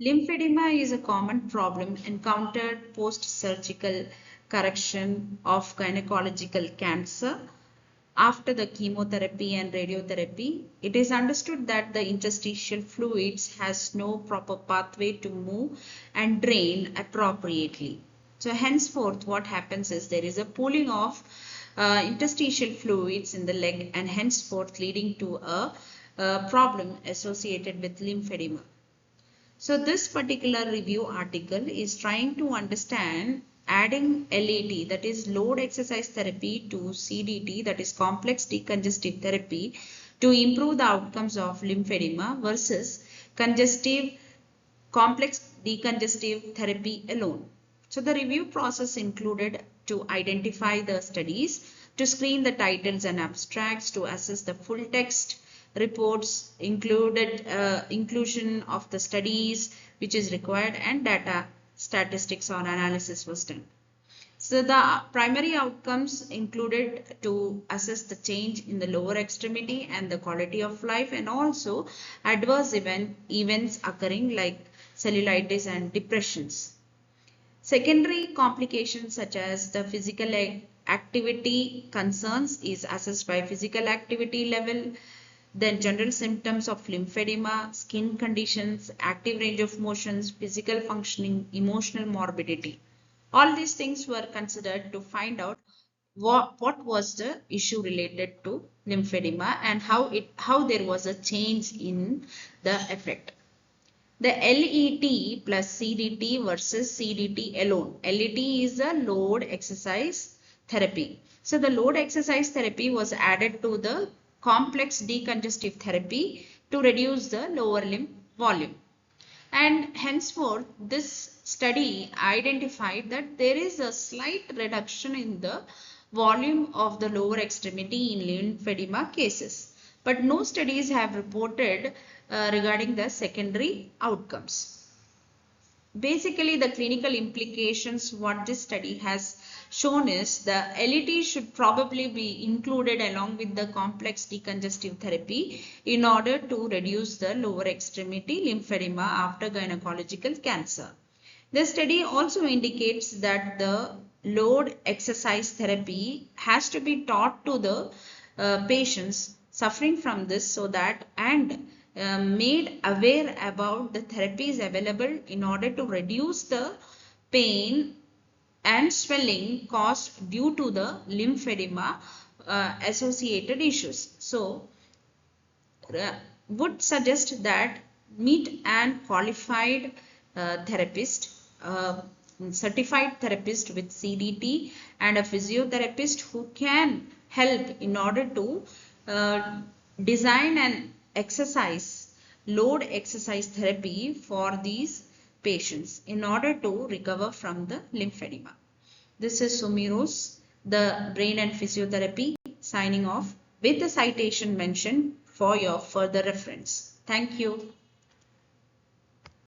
Lymphedema is a common problem encountered post-surgical correction of gynecological cancer after the chemotherapy and radiotherapy. It is understood that the interstitial fluids has no proper pathway to move and drain appropriately. So henceforth what happens is there is a pooling of interstitial fluids in the leg and henceforth leading to a problem associated with lymphedema. So this particular review article is trying to understand adding LAT, that is load exercise therapy, to CDT, that is complex decongestive therapy, to improve the outcomes of lymphedema versus complex decongestive therapy alone. So the review process included to identify the studies, to screen the titles and abstracts, to assess the full text reports, included inclusion of the studies which is required, and data statistics or analysis was done. So the primary outcomes included to assess the change in the lower extremity and the quality of life, and also adverse events occurring like cellulitis and depressions. Secondary complications such as the physical activity concerns is assessed by physical activity level, then general symptoms of lymphedema, skin conditions, active range of motions, physical functioning, emotional morbidity. All these things were considered to find out what was the issue related to lymphedema and how there was a change in the effect. The LET plus CDT versus CDT alone. LET is a load exercise therapy. So the load exercise therapy was added to the complex decongestive therapy to reduce the lower limb volume. And henceforth, this study identified that there is a slight reduction in the volume of the lower extremity in lymphedema cases. But no studies have reported regarding the secondary outcomes. Basically, the clinical implications what this study has shown is the LET should probably be included along with the complex decongestive therapy in order to reduce the lower extremity lymphedema after gynecological cancer. The study also indicates that the load exercise therapy has to be taught to the patients suffering from this so that made aware about the therapies available in order to reduce the pain and swelling caused due to the lymphedema associated issues. So, would suggest that meet an qualified therapist, certified therapist with CDT and a physiotherapist who can help in order to design an load exercise therapy for these patients in order to recover from the lymphedema. This is Sumiros, the brain and physiotherapy, signing off with the citation mentioned for your further reference. Thank you.